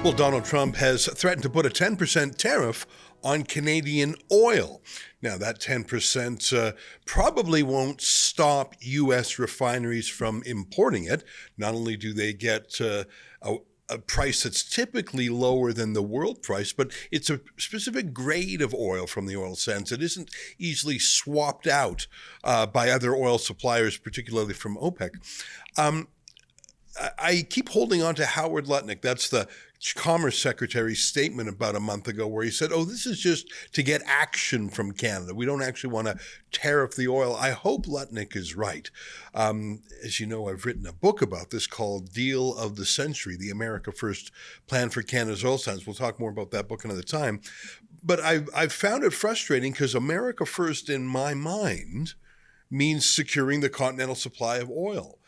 Well, Donald Trump has threatened to put a 10% tariff on Canadian oil. Now, that 10% probably won't stop U.S. refineries from importing it. Not only do they get a price that's typically lower than the world price, but it's a specific grade of oil from the oil sands. It isn't easily swapped out by other oil suppliers, particularly from OPEC. I keep holding on to Howard Lutnick. That's the Commerce Secretary's statement about a month ago where he said, oh, this is just to get action from Canada. We don't actually want to tariff the oil. I hope Lutnick is right. As you know, I've written a book about this called Deal of the Century, the America First Plan for Canada's Oil Sands. We'll talk more about that book another time. But I've found it frustrating because America First, in my mind, means securing the continental supply of oil.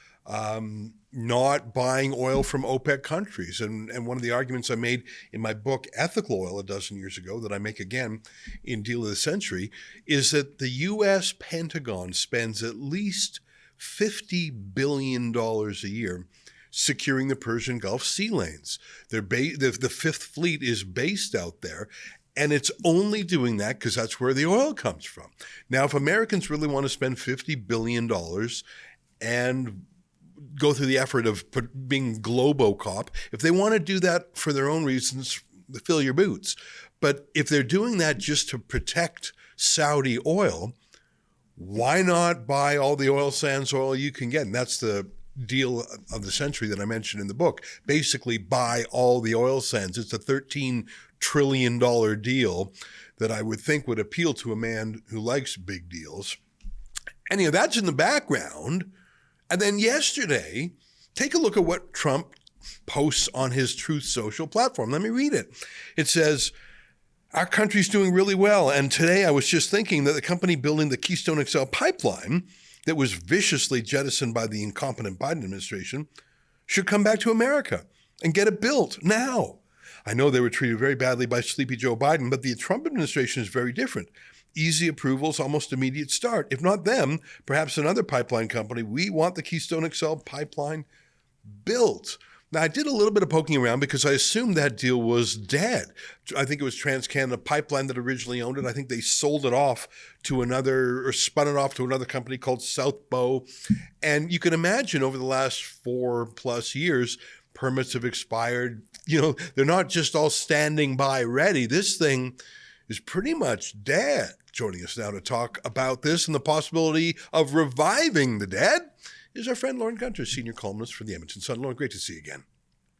Not buying oil from OPEC countries. And one of the arguments I made in my book, Ethical Oil, a dozen years ago, that I make again in Deal of the Century, is that the U.S. Pentagon spends at least $50 billion a year securing the Persian Gulf sea lanes. The Fifth Fleet is based out there, and it's only doing that because that's where the oil comes from. Now, if Americans really want to spend $50 billion and go through the effort of being Globocop, if they want to do that for their own reasons, fill your boots. But if they're doing that just to protect Saudi oil, why not buy all the oil sands oil you can get? And that's the deal of the century that I mentioned in the book. Basically, buy all the oil sands. It's a $13 trillion deal that I would think would appeal to a man who likes big deals. Anyhow, that's in the background. And then yesterday, take a look at what Trump posts on his Truth Social platform. Let me read it. It says, our country's doing really well. And today I was just thinking that the company building the Keystone XL pipeline that was viciously jettisoned by the incompetent Biden administration should come back to America and get it built now. I know they were treated very badly by sleepy Joe Biden, but the Trump administration is very different. Easy approvals, almost immediate start. If not them, perhaps another pipeline company. We want the Keystone XL pipeline built. Now, I did a little bit of poking around because I assumed that deal was dead. I think it was TransCanada Pipeline that originally owned it. I think they sold it off to another, or spun it off to another company called South Bow. And you can imagine over the last 4+ years, permits have expired. You know, they're not just all standing by ready. This thing is pretty much dead. Joining us now to talk about this and the possibility of reviving the dead is our friend Lorne Gunter, senior columnist for the Edmonton Sun. Lorne, great to see you again.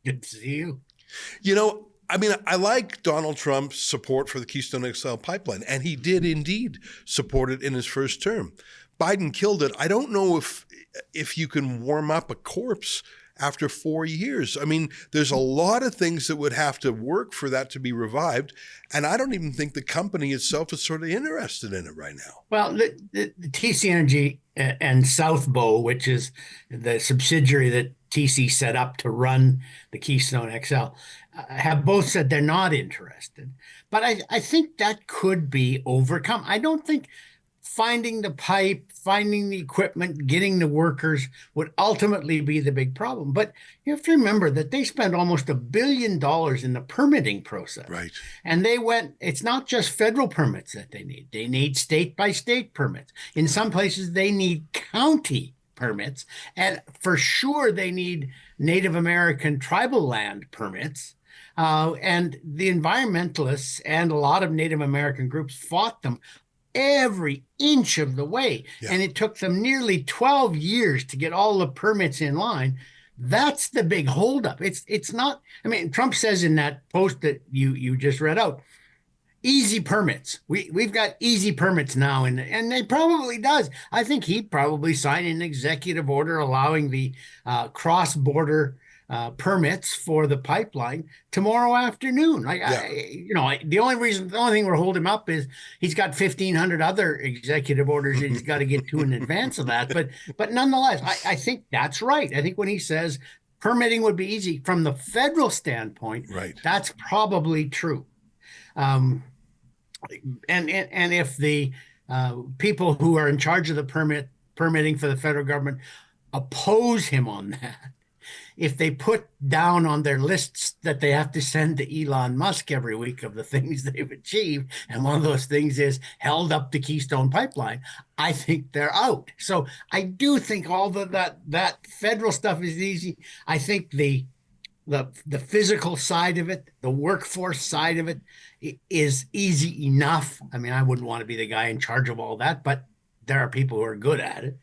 Good to see you. You know, I mean, I like Donald Trump's support for the Keystone XL pipeline, and he did indeed support it in his first term. Biden killed it. I don't know if you can warm up a corpse after 4 years. I mean, there's a lot of things that would have to work for that to be revived. And I don't even think the company itself is sort of interested in it right now. Well, the TC Energy and South Bow, which is the subsidiary that TC set up to run the Keystone XL, have both said they're not interested. But I think that could be overcome. I don't think finding the pipe, finding the equipment, getting the workers would ultimately be the big problem. But you have to remember that they spent almost $1 billion in the permitting process. Right. And it's not just federal permits that they need. They need state by state permits. In some places, they need county permits. And for sure, they need Native American tribal land permits. And the environmentalists and a lot of Native American groups fought them every inch of the way. Yeah. And it took them nearly 12 years to get all the permits in line. That's the big holdup. It's not, I mean, Trump says in that post that you just read out, easy permits. We've got easy permits now, and it probably does. I think he'd probably sign an executive order allowing the cross-border permits for the pipeline tomorrow afternoon. The only thing we're holding him up is he's got 1,500 other executive orders that he's got to get to in advance of that. But nonetheless, I think that's right. I think when he says permitting would be easy from the federal standpoint, right, that's probably true. And if the people who are in charge of the permitting for the federal government oppose him on that, if they put down on their lists that they have to send to Elon Musk every week of the things they've achieved, and one of those things is held up the Keystone Pipeline, I think they're out. So I do think all that federal stuff is easy. I think the physical side of it, the workforce side of it is easy enough. I mean, I wouldn't want to be the guy in charge of all that, but there are people who are good at it.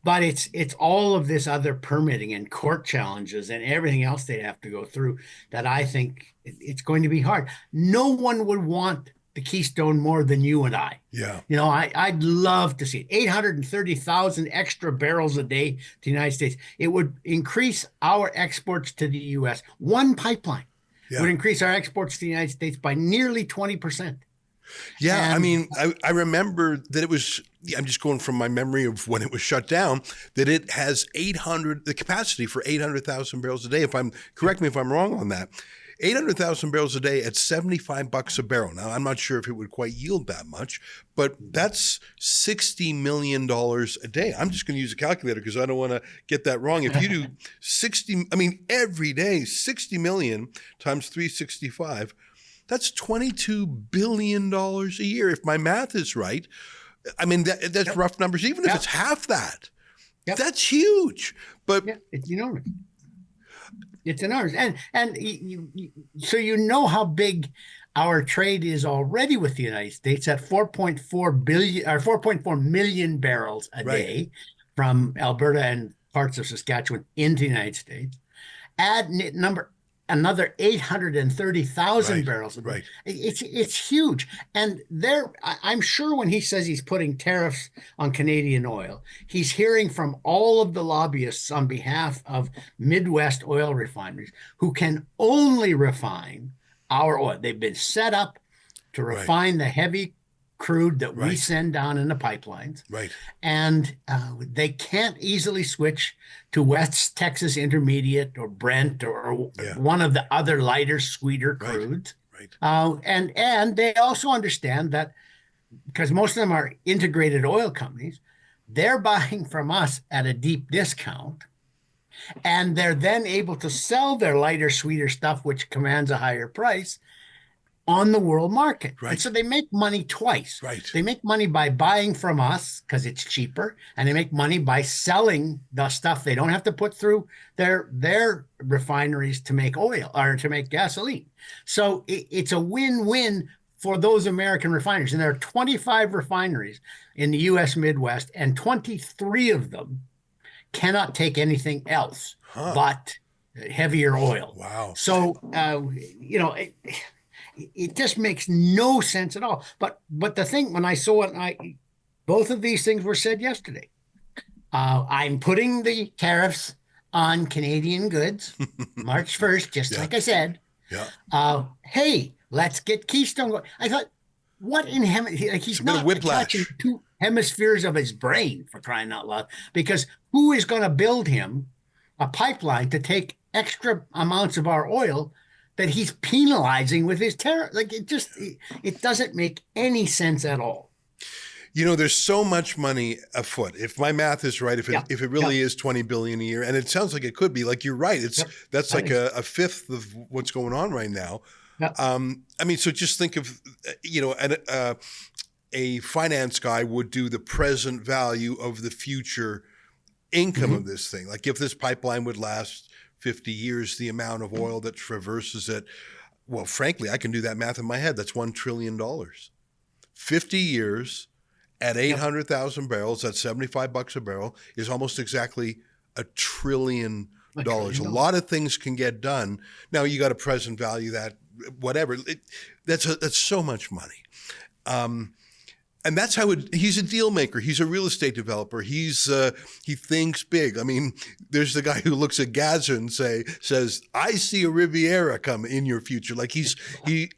But it's all of this other permitting and court challenges and everything else they have to go through that I think it's going to be hard. No one would want the Keystone more than you and I. Yeah. You know, I'd love to see it. 830,000 extra barrels a day to the United States. It would increase our exports to the U.S. One pipeline would increase our exports to the United States by nearly 20%. Yeah, I mean, I remember that it was, I'm just going from my memory of when it was shut down, that it has the capacity for 800,000 barrels a day. Correct me if I'm wrong on that. 800,000 barrels a day at $75 a barrel. Now, I'm not sure if it would quite yield that much, but that's $60 million a day. I'm just going to use a calculator because I don't want to get that wrong. If you do every day, 60 million times 365, that's $22 billion a year. If my math is right, I mean, that's rough numbers. Even if it's half that, that's huge. But it's enormous. It's enormous. And so you know how big our trade is already with the United States at 4.4 million barrels a day from Alberta and parts of Saskatchewan into the United States. Add another 830,000 barrels a day. Right. It's huge. And I'm sure when he says he's putting tariffs on Canadian oil, he's hearing from all of the lobbyists on behalf of Midwest oil refineries who can only refine our oil. They've been set up to refine the heavy crude that we send down in the pipelines. Right. And they can't easily switch to West Texas Intermediate or Brent or one of the other lighter, sweeter crudes. Right. And they also understand that because most of them are integrated oil companies, they're buying from us at a deep discount. And they're then able to sell their lighter, sweeter stuff, which commands a higher price, on the world market. Right. And so they make money twice. Right. They make money by buying from us because it's cheaper, and they make money by selling the stuff they don't have to put through their refineries to make oil or to make gasoline. So it's a win-win for those American refineries. And there are 25 refineries in the U.S. Midwest, and 23 of them cannot take anything else but heavier oil. Wow. So, it just makes no sense at all. But the thing, when I saw it, both of these things were said yesterday. I'm putting the tariffs on Canadian goods March 1st, just like I said. Yeah. Hey, let's get Keystone going. I thought, what in heaven? He's not touching two hemispheres of his brain, for crying out loud. Because who is going to build him a pipeline to take extra amounts of our oil that he's penalizing with his tariff? Like, it doesn't make any sense at all. You know, there's so much money afoot. If my math is right, if it really is $20 billion a year, and it sounds like it could be, like you're right. That's like a fifth of what's going on right now. I mean, so just think of, a finance guy would do the present value of the future income of this thing. Like if this pipeline would last 50 years, the amount of oil that traverses it, well, frankly, I can do that math in my head. That's $1 trillion. 50 years at 800,000 barrels, that's $75 a barrel, is almost exactly $1 trillion. A lot of things can get done. Now you got to present value that, whatever. That's so much money. And that's how he's a deal maker. He's a real estate developer. He thinks big. I mean, there's the guy who looks at Gaza and says, I see a Riviera come in your future. Like he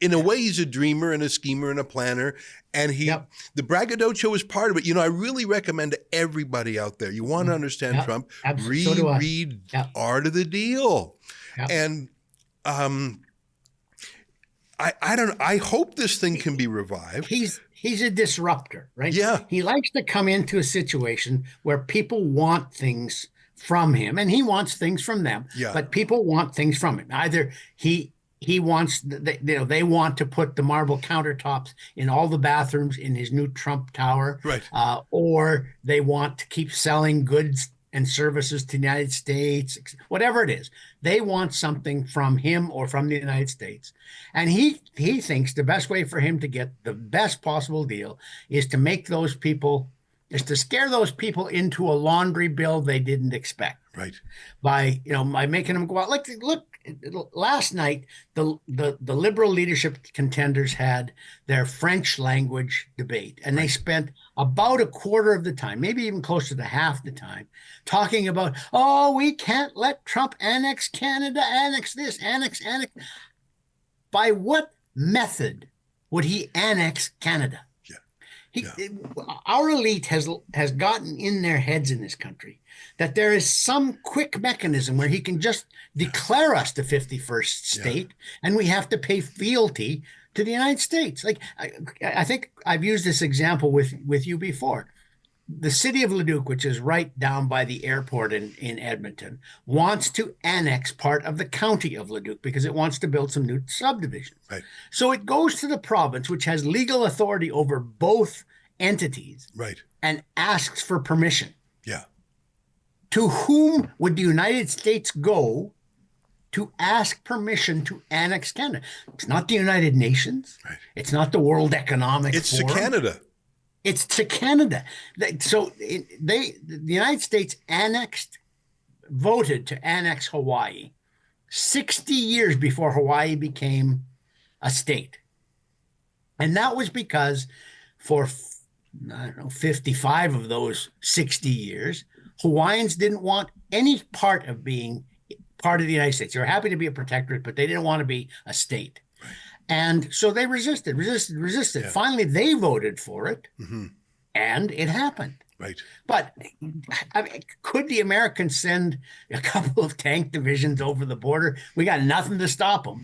in a way, he's a dreamer and a schemer and a planner. And the braggadocio is part of it. You know, I really recommend to everybody out there, you want to understand Trump, read Art of the Deal. And I hope this thing can be revived. He's a disruptor, right? Yeah. He likes to come into a situation where people want things from him, and he wants things from them. Yeah. But people want things from him. Either he wants, they want to put the marble countertops in all the bathrooms in his new Trump Tower, Right. Or they want to keep selling goods and services to the United States, whatever it is. They want something from him or from the United States. And he thinks the best way for him to get the best possible deal is to scare those people into a laundry bill they didn't expect. Right. By making them go out. Look, last night the liberal leadership contenders had their French language debate, and they spent about a quarter of the time, maybe even closer to half the time, talking about, oh, we can't let Trump annex Canada, annex this, annex. By what method would he annex Canada? Our elite has gotten in their heads in this country that there is some quick mechanism where he can just declare us the 51st state, and we have to pay fealty to the United States. Like, I think I've used this example with you before. The city of Leduc, which is right down by the airport in Edmonton, wants to annex part of the county of Leduc because it wants to build some new subdivisions. Right. So it goes to the province, which has legal authority over both entities, Right. and asks for permission. Yeah. To whom would the United States go to ask permission to annex Canada? It's not the United Nations. Right. It's not the World Economic Forum. It's to Canada. It's to Canada. So the United States voted to annex Hawaii 60 years before Hawaii became a state. And that was because for, 55 of those 60 years, Hawaiians didn't want any part of being part of the United States. They were happy to be a protectorate, but they didn't want to be a state. Right. And so they resisted. Yeah. Finally, they voted for it, and it happened. Right. But could the Americans send a couple of tank divisions over the border? We got nothing to stop them.